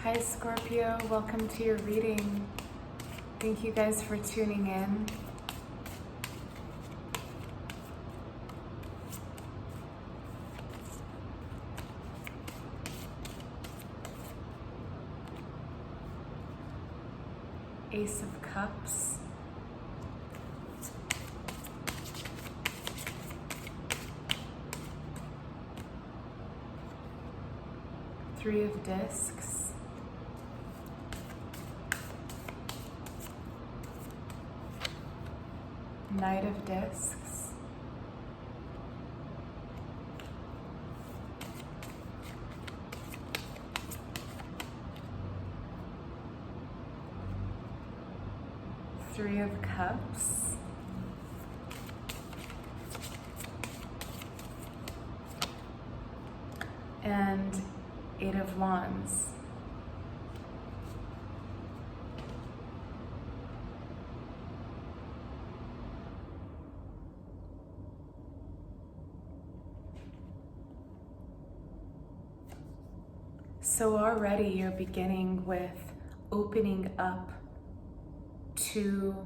Hi Scorpio, welcome to your reading. Thank you guys for tuning in. Ace of Cups. Three of Discs. Knight of Discs. Three of Cups. And Eight of Wands. So already you're beginning with opening up to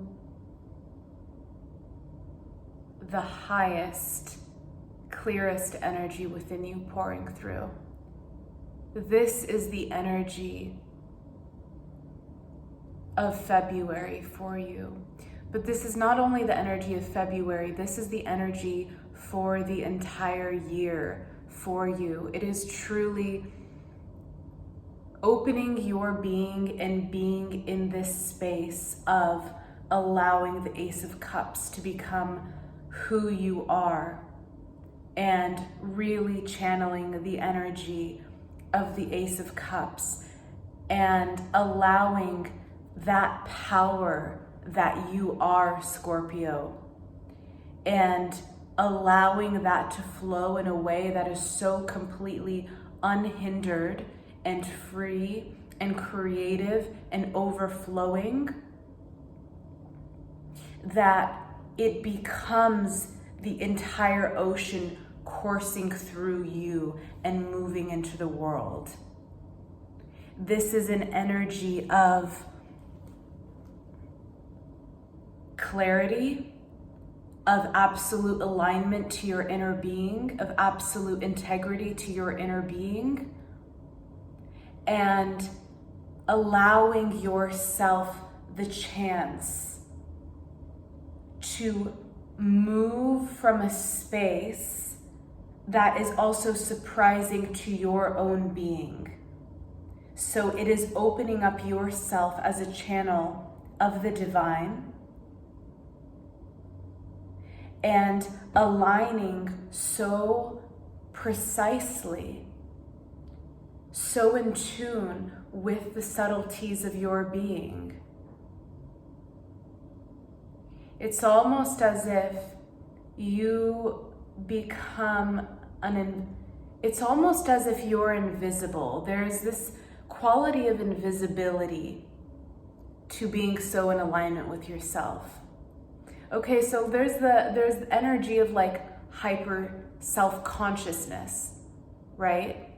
the highest, clearest energy within you pouring through. This is the energy of February for you. But this is not only the energy of February, this is the energy for the entire year for you. It is truly opening your being and being in this space of allowing the Ace of Cups to become who you are and really channeling the energy of the Ace of Cups and allowing that power that you are, Scorpio, and allowing that to flow in a way that is so completely unhindered and free and creative and overflowing that it becomes the entire ocean coursing through you and moving into the world. This is an energy of clarity, of absolute alignment to your inner being, of absolute integrity to your inner being, and allowing yourself the chance to move from a space that is also surprising to your own being. So it is opening up yourself as a channel of the divine and aligning so precisely, so in tune with the subtleties of your being. It's almost as if you become it's almost as if you're invisible. There's this quality of invisibility to being so in alignment with yourself. Okay, so there's the energy of like hyper self-consciousness, right?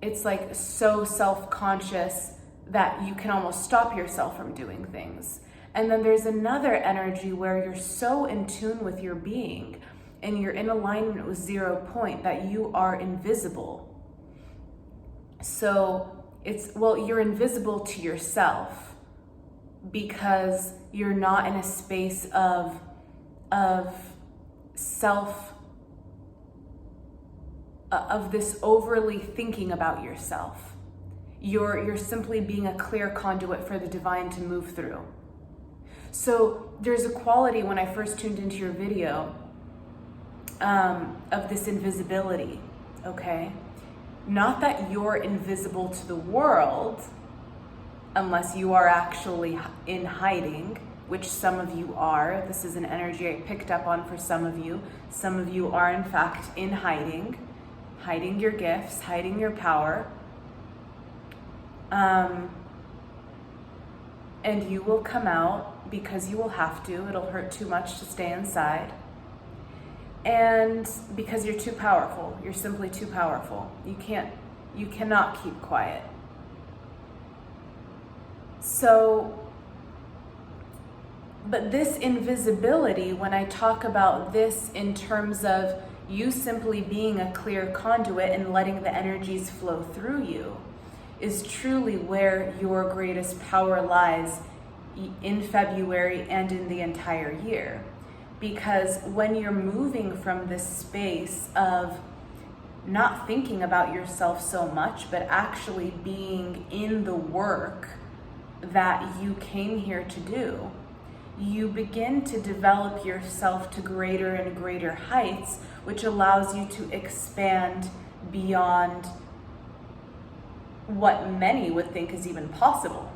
It's like so self-conscious that you can almost stop yourself from doing things. And then there's another energy where you're so in tune with your being and you're in alignment with 0 point that you are invisible. So you're invisible to yourself because you're not in a space of this overly thinking about yourself. You're simply being a clear conduit for the divine to move through. So there's a quality when I first tuned into your video of this invisibility, okay? Not that you're invisible to the world unless you are actually in hiding, which some of you are. This is an energy I picked up on for some of you. Some of you are in fact in hiding your gifts, hiding your power. And you will come out because you will have to. It'll hurt too much to stay inside. And because you're too powerful, you're simply too powerful. You can't You cannot keep quiet. So, but this invisibility, when I talk about this in terms of you simply being a clear conduit and letting the energies flow through you, is truly where your greatest power lies in February and in the entire year. Because when you're moving from this space of not thinking about yourself so much, but actually being in the work that you came here to do, you begin to develop yourself to greater and greater heights, which allows you to expand beyond what many would think is even possible.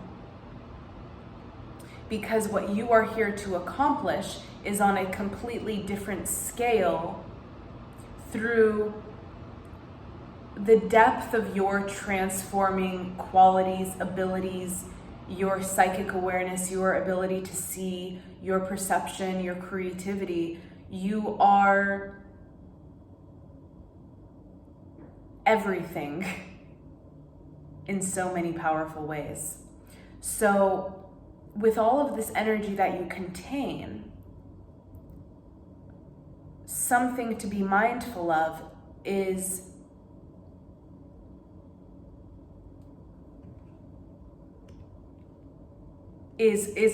Because what you are here to accomplish is on a completely different scale through the depth of your transforming qualities, abilities, your psychic awareness, your ability to see, your perception, your creativity. You are everything in so many powerful ways. So with all of this energy that you contain, something to be mindful of is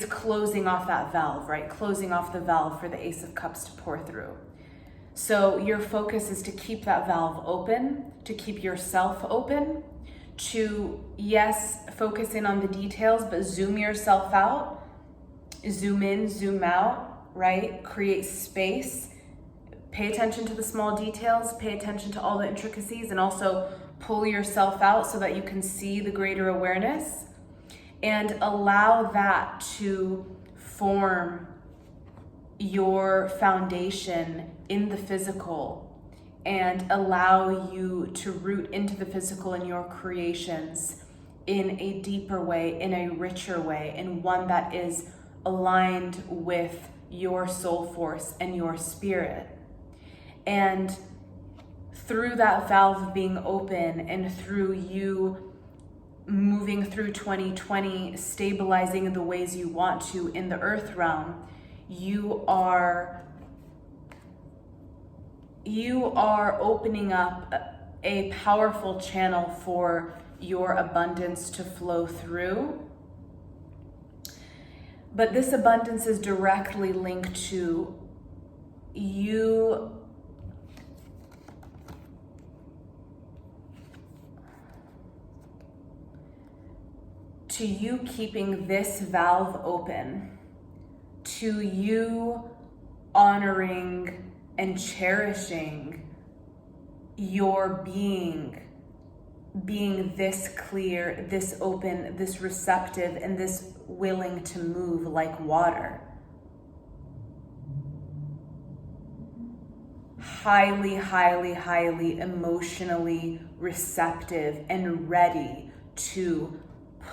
closing off that valve, right? Closing off the valve for the Ace of Cups to pour through. So your focus is to keep that valve open, to keep yourself open, to, yes, focus in on the details, but zoom yourself out, zoom in, zoom out, right? Create space, pay attention to the small details, pay attention to all the intricacies, and also pull yourself out so that you can see the greater awareness, and allow that to form your foundation in the physical and allow you to root into the physical in your creations in a deeper way, in a richer way, in one that is aligned with your soul force and your spirit. And through that valve being open and through you moving through 2020, stabilizing in the ways you want to in the earth realm, you are opening up a powerful channel for your abundance to flow through. But this abundance is directly linked to you keeping this valve open, to you honoring and cherishing your being this clear, this open, this receptive, and this willing to move like water. Highly, highly, highly emotionally receptive and ready to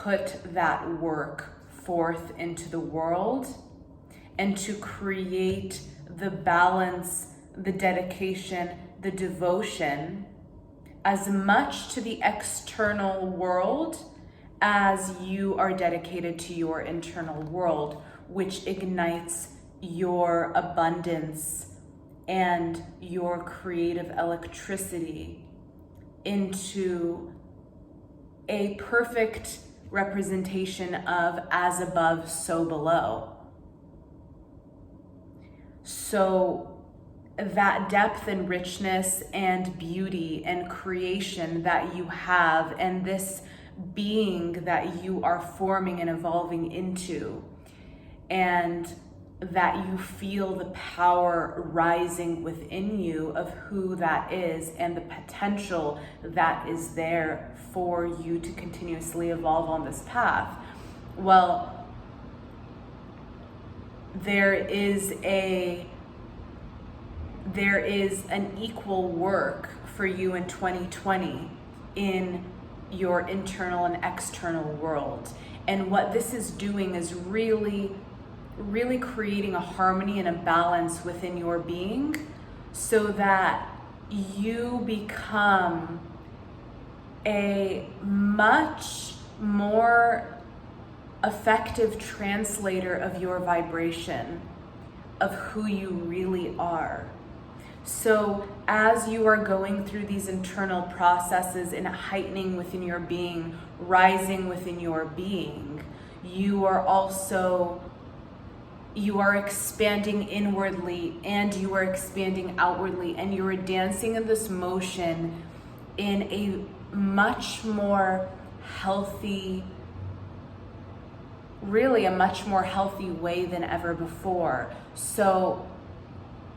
put that work forth into the world and to create the balance, the dedication, the devotion, as much to the external world as you are dedicated to your internal world, which ignites your abundance and your creative electricity into a perfect representation of as above, so below. So that depth and richness and beauty and creation that you have, and this being that you are forming and evolving into, and that you feel the power rising within you of who that is and the potential that is there for you to continuously evolve on this path. Well, there is an equal work for you in 2020 in your internal and external world. And what this is doing is really creating a harmony and a balance within your being so that you become a much more effective translator of your vibration, of who you really are. So as you are going through these internal processes and heightening within your being, rising within your being, you are expanding inwardly and you are expanding outwardly, and you are dancing in this motion in a much more healthy, really a much more healthy way than ever before. So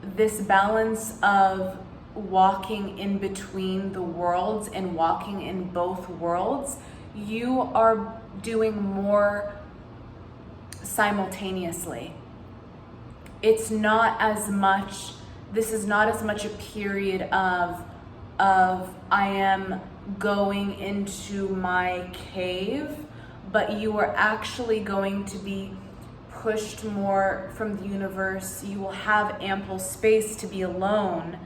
this balance of walking in between the worlds and walking in both worlds, you are doing more simultaneously. It's not as much, this is not as much a period of I am going into my cave, but you are actually going to be pushed more from the universe. You will have ample space to be alone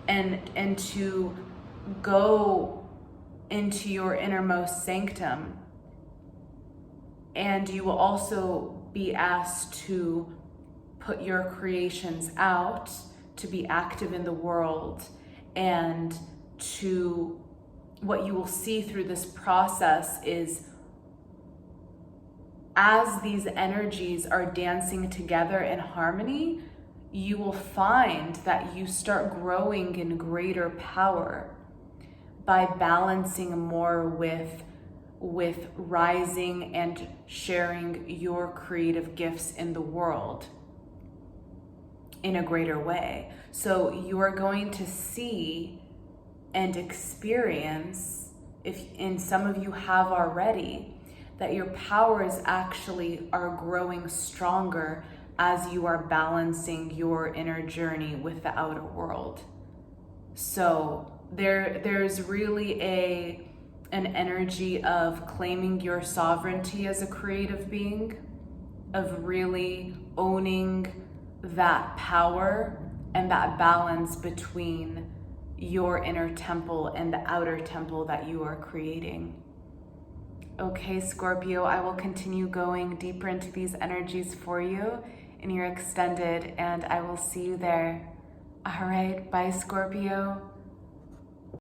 and to go into your innermost sanctum. And you will also be asked to put your creations out, to be active in the world, and to what you will see through this process is as these energies are dancing together in harmony, you will find that you start growing in greater power by balancing more with rising and sharing your creative gifts in the world in a greater way. So you are going to see and experience, and some of you have already, that your powers actually are growing stronger as you are balancing your inner journey with the outer world. So there's really an energy of claiming your sovereignty as a creative being, of really owning that power and that balance between your inner temple and the outer temple that you are creating. Okay, Scorpio, I will continue going deeper into these energies for you in your extended, and I will see you there. All right, bye, Scorpio.